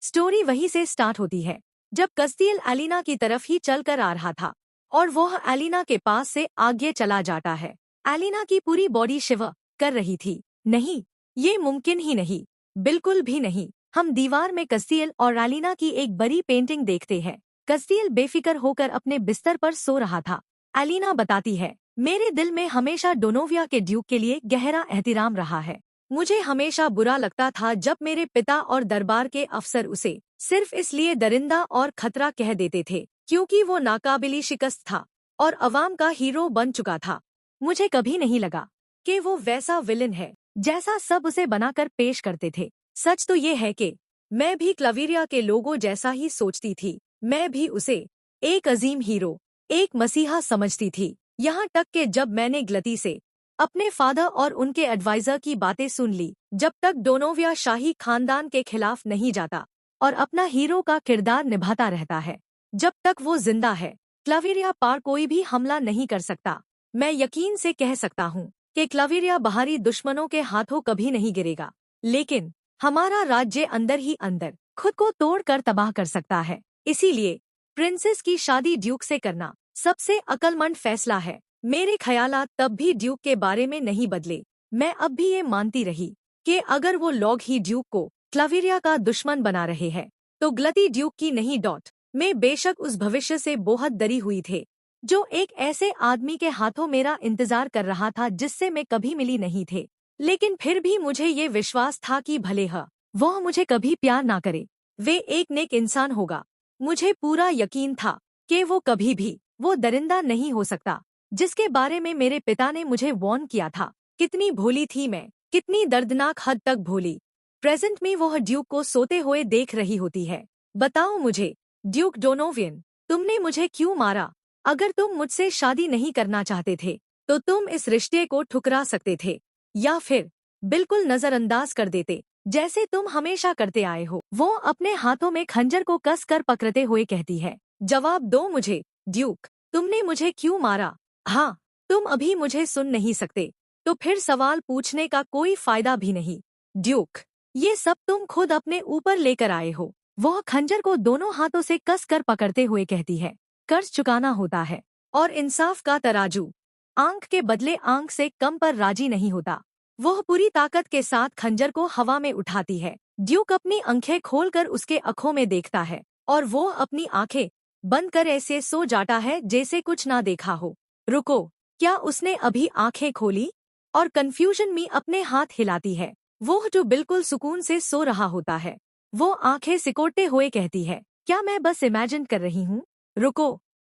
Story वहीं से start होती है जब कस्तियल एलिना की तरफ ही चल कर आ रहा था और वह एलिना के पास से आगे चला जाता है। एलिना की पूरी बॉडी शिवर कर रही थी। नहीं, ये मुमकिन ही नहीं, बिल्कुल भी नहीं। हम दीवार में कस्तियल और एलिना की एक बड़ी पेंटिंग देखते हैं। कस्तियल बेफिक्र होकर अपने बिस्तर पर सो रहा था। एलिना बताती है, मेरे दिल में हमेशा डोनोविया के ड्यूक के लिए गहरा एहतिराम रहा है। मुझे हमेशा बुरा लगता था जब मेरे पिता और दरबार के अफसर उसे सिर्फ इसलिए दरिंदा और खतरा कह देते थे क्योंकि वो नाकाबिली शिकस्त था और अवाम का हीरो बन चुका था। मुझे कभी नहीं लगा कि वो वैसा विलन है जैसा सब उसे बनाकर पेश करते थे। सच तो ये है कि मैं भी क्लवीरिया के लोगों जैसा ही सोचती थी। मैं भी उसे एक अजीम हीरो, एक मसीहा समझती थी। यहाँ तक कि जब मैंने गलती से अपने फादर और उनके एडवाइजर की बातें सुन ली, जब तक डोनोविया शाही खानदान के खिलाफ नहीं जाता और अपना हीरो का किरदार निभाता रहता है, जब तक वो जिंदा है, क्लवीरिया पर कोई भी हमला नहीं कर सकता। मैं यकीन से कह सकता हूँ कि क्लवीरिया बाहरी दुश्मनों के हाथों कभी नहीं गिरेगा, लेकिन हमारा राज्य अंदर ही अंदर खुद को तोड़कर तबाह कर सकता है। इसीलिए प्रिंसेस की शादी ड्यूक से करना सबसे अक्लमंद फैसला है। मेरे ख्यालात तब भी ड्यूक के बारे में नहीं बदले। मैं अब भी ये मानती रही कि अगर वो लोग ही ड्यूक को क्लवीरिया का दुश्मन बना रहे हैं तो गलती ड्यूक की नहीं। मैं बेशक उस भविष्य से बहुत डरी हुई थे जो एक ऐसे आदमी के हाथों मेरा इंतजार कर रहा था जिससे मैं कभी मिली नहीं थे, लेकिन फिर भी मुझे ये विश्वास था कि भले वह मुझे कभी प्यार ना करे, वे एक नेक इंसान होगा। मुझे पूरा यकीन था कि वो कभी भी वो दरिंदा नहीं हो सकता जिसके बारे में मेरे पिता ने मुझे वार्न किया था। कितनी भोली थी मैं, कितनी दर्दनाक हद तक भोली। प्रेजेंट में वह ड्यूक को सोते हुए देख रही होती है। बताओ मुझे, ड्यूक डोनोवियन, तुमने मुझे क्यों मारा? अगर तुम मुझसे शादी नहीं करना चाहते थे तो तुम इस रिश्ते को ठुकरा सकते थे या फिर बिल्कुल नजरअंदाज कर देते जैसे तुम हमेशा करते आए हो। वो अपने हाथों में खंजर को कस कर पकड़ते हुए कहती है, जवाब दो मुझे ड्यूक, तुमने मुझे क्यों मारा? हाँ, तुम अभी मुझे सुन नहीं सकते तो फिर सवाल पूछने का कोई फायदा भी नहीं। ड्यूक, ये सब तुम खुद अपने ऊपर लेकर आए हो। वह खंजर को दोनों हाथों से कस कर पकड़ते हुए कहती है, कर्ज चुकाना होता है और इंसाफ का तराजू आंख के बदले आंख से कम पर राजी नहीं होता। वह पूरी ताकत के साथ खंजर को हवा में उठाती है। ड्यूक अपनी आंखें खोलकर उसके आंखों में देखता है और वो अपनी आंखें बंद कर ऐसे सो जाता है जैसे कुछ ना देखा हो। रुको, क्या उसने अभी आंखें खोली? और कंफ्यूजन में अपने हाथ हिलाती है। वो जो बिल्कुल सुकून से सो रहा होता है, वो आंखें सिकोड़ते हुए कहती है, क्या मैं बस इमेजिन कर रही हूँ? रुको,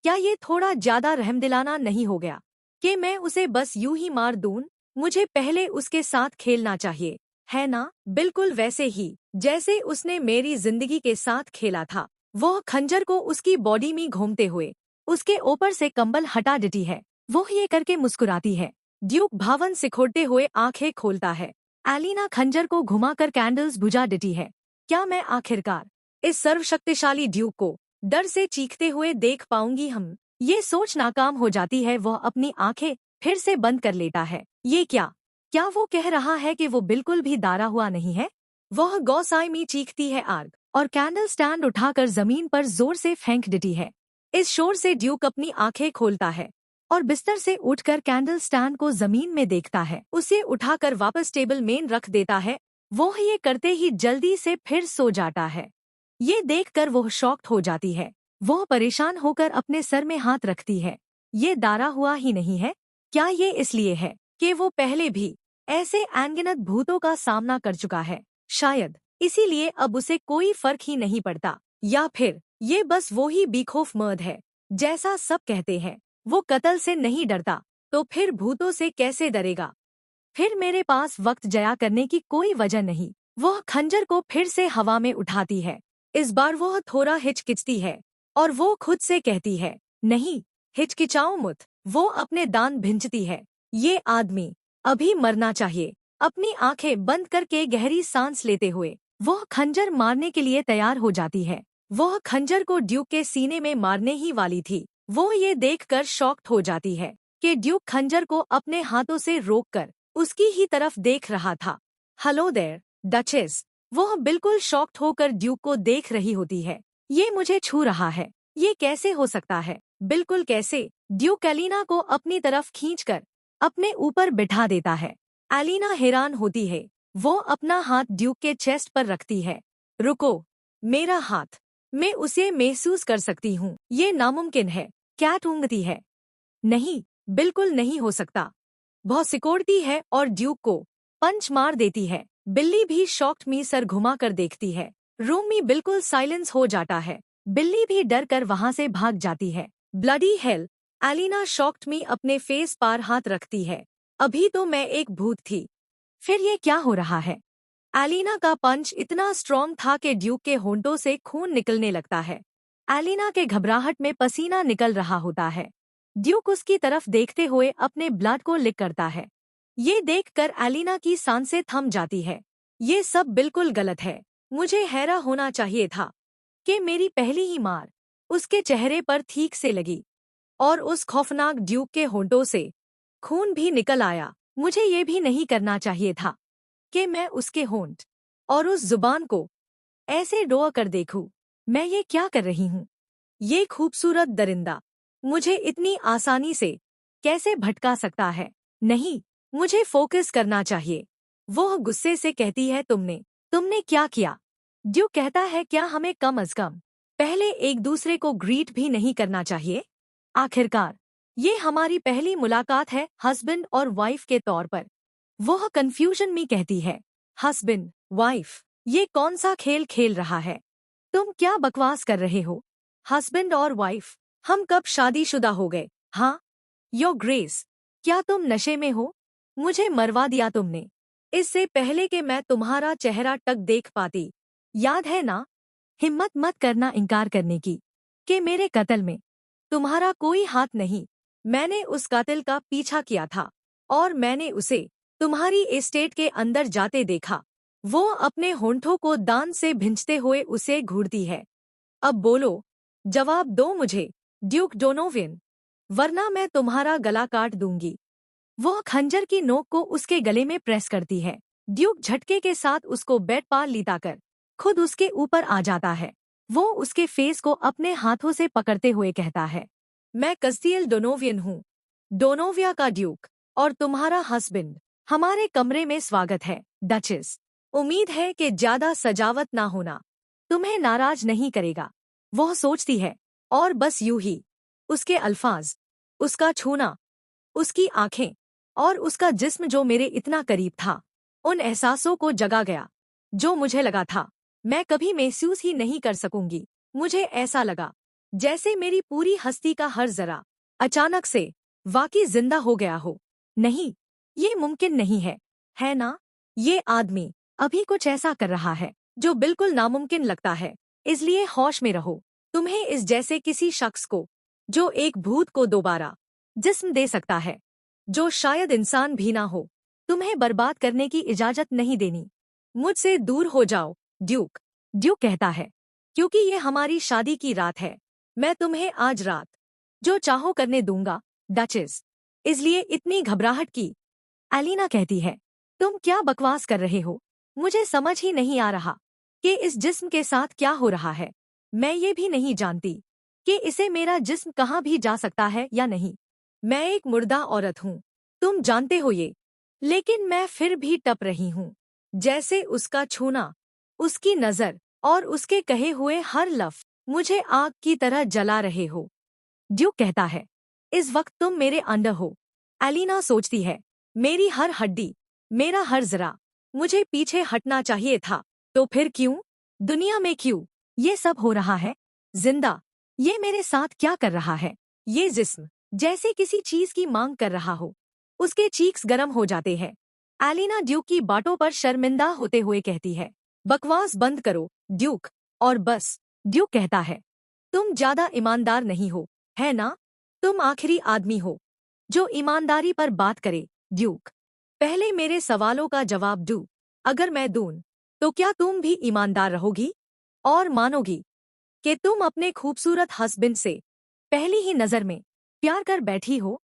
क्या ये थोड़ा ज्यादा रहमदिलाना नहीं हो गया कि मैं उसे बस यूं ही मार दूं? मुझे पहले उसके साथ खेलना चाहिए, है ना? बिल्कुल वैसे ही जैसे उसने मेरी जिंदगी के साथ खेला था। वो खंजर को उसकी बॉडी में घूमते हुए उसके ऊपर से कंबल हटा देती है। वो ये करके मुस्कुराती है। ड्यूक भावन सिकोड़ते हुए आंखें खोलता है। एलिना खंजर को घुमाकर कैंडल्स बुझा देती है। क्या मैं आखिरकार इस सर्वशक्तिशाली ड्यूक को डर से चीखते हुए देख पाऊंगी? हम ये सोच नाकाम हो जाती है। वह अपनी आंखें फिर से बंद कर लेता है। ये क्या वो कह रहा है कि वो बिल्कुल भी दारा हुआ नहीं है? वह गौसाई में चीखती है आग और कैंडल स्टैंड उठाकर जमीन पर जोर से फेंक देती है। इस शोर से ड्यूक अपनी आंखें खोलता है और बिस्तर से उठकर कैंडल स्टैंड को जमीन में देखता है। उसे उठाकर वापस टेबल में रख देता है। वो ये करते ही जल्दी से फिर सो जाता है। ये देखकर वह शॉक्ड हो जाती है। वह परेशान होकर अपने सर में हाथ रखती है। ये दारा हुआ ही नहीं है? क्या ये इसलिए है कि वो पहले भी ऐसे अनगिनत भूतों का सामना कर चुका है? शायद इसीलिए अब उसे कोई फर्क ही नहीं पड़ता, या फिर ये बस वो ही बेखौफ मर्द है जैसा सब कहते हैं। वो कत्ल से नहीं डरता तो फिर भूतों से कैसे डरेगा? फिर मेरे पास वक्त जया करने की कोई वजह नहीं। वह खंजर को फिर से हवा में उठाती है। इस बार वह थोड़ा हिचकिचती है और वो खुद से कहती है, नहीं, हिचकिचाओ मत। वो अपने दांत भिंचती है। ये आदमी अभी मरना चाहिए। अपनी आंखें बंद करके गहरी सांस लेते हुए वह खंजर मारने के लिए तैयार हो जाती है। वह खंजर को ड्यूक के सीने में मारने ही वाली थी। वो ये देखकर शॉक्ड हो जाती है कि ड्यूक खंजर को अपने हाथों से रोककर उसकी ही तरफ देख रहा था। हेलो देयर, डचेस, वह बिल्कुल शॉक्ड होकर ड्यूक को देख रही होती है। ये मुझे छू रहा है, ये कैसे हो सकता है? बिल्कुल कैसे? ड्यूक एलिना को अपनी तरफ खींचकर अपने ऊपर बिठा देता है। एलिना हैरान होती है। वो अपना हाथ ड्यूक के चेस्ट पर रखती है। रुको, मेरा हाथ, मैं उसे महसूस कर सकती हूँ। ये नामुमकिन है। कैट ऊँगती है। नहीं, बिल्कुल नहीं हो सकता। वह सिकोड़ती है और ड्यूक को पंच मार देती है। बिल्ली भी शॉक्ड में सर घुमाकर देखती है। रूम में बिल्कुल साइलेंस हो जाता है। बिल्ली भी डर कर वहाँ से भाग जाती है। Bloody hell! एलिना शॉक्ड में अपने फेस पर हाथ रखती है। अभी तो मैं एक भूत थी, फिर ये क्या हो रहा है? एलिना का पंच इतना स्ट्रॉन्ग था कि ड्यूक के होंठों से खून निकलने लगता है। एलिना के घबराहट में पसीना निकल रहा होता है। ड्यूक उसकी तरफ देखते हुए अपने ब्लड को लिक करता है। ये देखकर एलिना की सांसें थम जाती है। ये सब बिल्कुल गलत है। मुझे हैरान होना चाहिए था कि मेरी पहली ही मार उसके चेहरे पर ठीक से लगी और उस खौफनाक ड्यूक के होंठों से खून भी निकल आया। मुझे ये भी नहीं करना चाहिए था कि मैं उसके होंठ और उस जुबान को ऐसे डोआ कर देखूं। मैं ये क्या कर रही हूँ? ये खूबसूरत दरिंदा मुझे इतनी आसानी से कैसे भटका सकता है? नहीं, मुझे फोकस करना चाहिए। वो गुस्से से कहती है, तुमने क्या किया? ड्यूक कहता है, क्या हमें कम अज कम पहले एक दूसरे को ग्रीट भी नहीं करना चाहिए? आखिरकार ये हमारी पहली मुलाकात है हस्बैंड और वाइफ के तौर पर। वह कंफ्यूजन में कहती है, हस्बैंड वाइफ, ये कौन सा खेल खेल रहा है? तुम क्या बकवास कर रहे हो? हस्बैंड और वाइफ, हम कब शादीशुदा हो गए? हाँ, योर ग्रेस, क्या तुम नशे में हो? मुझे मरवा दिया तुमने, इससे पहले कि मैं तुम्हारा चेहरा तक देख पाती। याद है ना? हिम्मत मत करना इनकार करने की कि मेरे कत्ल में तुम्हारा कोई हाथ नहीं। मैंने उस कातिल का पीछा किया था और मैंने उसे तुम्हारी एस्टेट के अंदर जाते देखा। वो अपने होंठों को दांत से भिंचते हुए उसे घूरती है। अब बोलो, जवाब दो मुझे, ड्यूक डोनोवियन, वरना मैं तुम्हारा गला काट दूंगी। वह खंजर की नोक को उसके गले में प्रेस करती है। ड्यूक झटके के साथ उसको बेड पर लिटाकर खुद उसके ऊपर आ जाता है। वो उसके फेस को अपने हाथों से पकड़ते हुए कहता है, मैं कस्तियल डोनोवियन हूँ, डोनोविया का ड्यूक, और तुम्हारा हस्बैंड। हमारे कमरे में स्वागत है, डचेस। उम्मीद है कि ज्यादा सजावट ना होना तुम्हें नाराज नहीं करेगा। वह सोचती है, और बस यूं ही उसके अल्फाज, उसका छूना, उसकी आंखें और उसका जिस्म जो मेरे इतना करीब था, उन एहसासों को जगा गया जो मुझे लगा था मैं कभी महसूस ही नहीं कर सकूंगी। मुझे ऐसा लगा जैसे मेरी पूरी हस्ती का हर जरा अचानक से वाकई जिंदा हो गया हो। नहीं, ये मुमकिन नहीं है ना? ये आदमी अभी कुछ ऐसा कर रहा है जो बिल्कुल नामुमकिन लगता है। इसलिए होश में रहो। तुम्हें इस जैसे किसी शख्स को जो एक भूत को दोबारा जिस्म दे सकता है, जो शायद इंसान भी ना हो, तुम्हें बर्बाद करने की इजाजत नहीं देनी। मुझसे दूर हो जाओ, ड्यूक। ड्यूक कहता है, क्योंकि ये हमारी शादी की रात है, मैं तुम्हें आज रात जो चाहो करने दूंगा, डचेस। इसलिए इतनी घबराहट की? एलिना कहती है, तुम क्या बकवास कर रहे हो? मुझे समझ ही नहीं आ रहा कि इस जिस्म के साथ क्या हो रहा है। मैं ये भी नहीं जानती कि इसे मेरा जिस्म कहाँ भी जा सकता है या नहीं। मैं एक मुर्दा औरत हूँ, तुम जानते हो ये, लेकिन मैं फिर भी टप रही हूँ। जैसे उसका छूना, उसकी नजर और उसके कहे हुए हर लफ्ज मुझे आग की तरह जला रहे हो। ड्यूक कहता है, इस वक्त तुम मेरे अंडर हो। एलिना सोचती है, मेरी हर हड्डी, मेरा हर जरा, मुझे पीछे हटना चाहिए था। तो फिर क्यों? दुनिया में क्यों ये सब हो रहा है? जिंदा ये मेरे साथ क्या कर रहा है? ये जिस्म जैसे किसी चीज की मांग कर रहा हो। उसके चीक्स गर्म हो जाते हैं। एलिना ड्यूक की बातों पर शर्मिंदा होते हुए कहती है, बकवास बंद करो, ड्यूक। और बस, ड्यूक कहता है, तुम ज्यादा ईमानदार नहीं हो, है ना? तुम आखिरी आदमी हो जो ईमानदारी पर बात करे, ड्यूक। पहले मेरे सवालों का जवाब दो। अगर मैं दूं, तो क्या तुम भी ईमानदार रहोगी और मानोगी कि तुम अपने खूबसूरत हस्बैंड से पहली ही नजर में प्यार कर बैठी हो?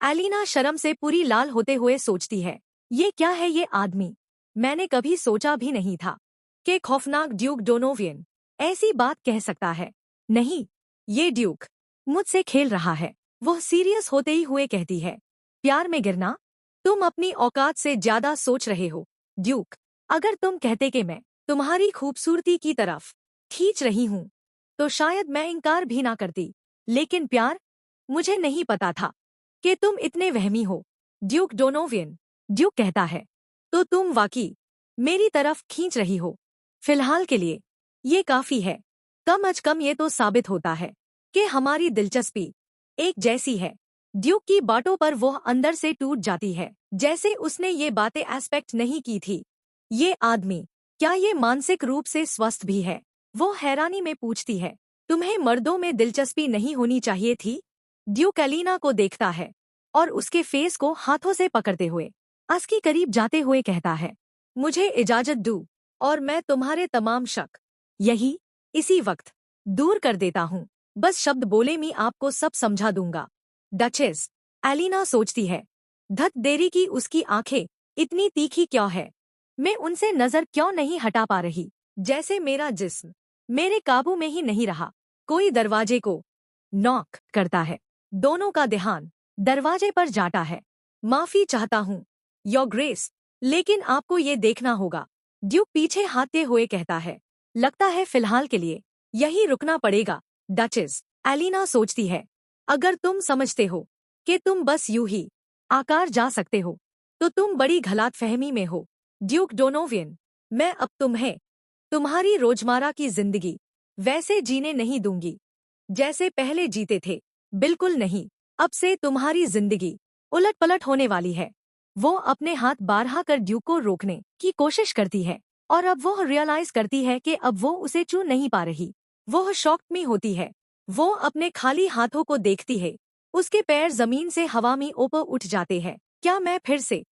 एलिना शर्म से पूरी लाल होते हुए सोचती है, ये क्या है ये आदमी? मैंने कभी सोचा भी नहीं था कि खौफनाक ड्यूक डोनोवियन ऐसी बात कह सकता है? नहीं, ये ड्यूक मुझसे खेल रहा है। वह सीरियस होते ही हुए कहती है, प्यार में गिरना? तुम अपनी औकात से ज्यादा सोच रहे हो ड्यूक। अगर तुम कहते कि मैं तुम्हारी खूबसूरती की तरफ खींच रही हूँ तो शायद मैं इनकार भी ना करती। लेकिन प्यार? मुझे नहीं पता था कि तुम इतने वहमी हो ड्यूक डोनोवियन। ड्यूक कहता है, तो तुम वाकई मेरी तरफ खींच रही हो। फिलहाल के लिए ये काफी है। कम अज कम ये तो साबित होता है कि हमारी दिलचस्पी एक जैसी है। ड्यूक की बातों पर वह अंदर से टूट जाती है, जैसे उसने ये बातें एक्सपेक्ट नहीं की थी। ये आदमी क्या ये मानसिक रूप से स्वस्थ भी है? वो हैरानी में पूछती है, तुम्हें मर्दों में दिलचस्पी नहीं होनी चाहिए थी? ड्यूक एलिना को देखता है और उसके फेस को हाथों से पकड़ते हुए उसके करीब जाते हुए कहता है, मुझे इजाजत दो और मैं तुम्हारे तमाम शक इसी वक्त दूर कर देता हूँ। बस शब्द बोले मैं आपको सब समझा दूंगा। डचेस, एलिना सोचती है, धत देरी की उसकी आंखें इतनी तीखी क्यों है? मैं उनसे नजर क्यों नहीं हटा पा रही? जैसे मेरा जिस्म मेरे काबू में ही नहीं रहा। कोई दरवाजे को नॉक करता है। दोनों का ध्यान दरवाजे पर जाता है। माफी चाहता हूँ योर ग्रेस, लेकिन आपको ये देखना होगा। ड्यूक पीछे हाथते हुए कहता है, लगता है फिलहाल के लिए यही रुकना पड़ेगा। डचेस, एलिना सोचती है, अगर तुम समझते हो कि तुम बस यूं ही आकार जा सकते हो तो तुम बड़ी गलतफहमी में हो ड्यूक डोनोवियन। मैं अब तुम्हें तुम्हारी रोजमर्रा की जिंदगी वैसे जीने नहीं दूंगी जैसे पहले जीते थे। बिल्कुल नहीं। अब से तुम्हारी जिंदगी उलट पलट होने वाली है। वो अपने हाथ बारहा कर ड्यूक को रोकने की कोशिश करती है और अब वो रियलाइज करती है कि अब वो उसे छू नहीं पा रही। वो शॉक्ड में होती है। वो अपने खाली हाथों को देखती है। उसके पैर जमीन से हवा में ऊपर उठ जाते हैं। क्या मैं फिर से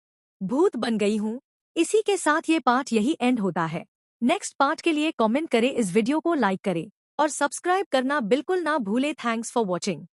भूत बन गई हूँ? इसी के साथ ये पार्ट यही एंड होता है। नेक्स्ट पार्ट के लिए कमेंट करें, इस वीडियो को लाइक करें और सब्सक्राइब करना बिल्कुल ना भूले। Thanks for watching.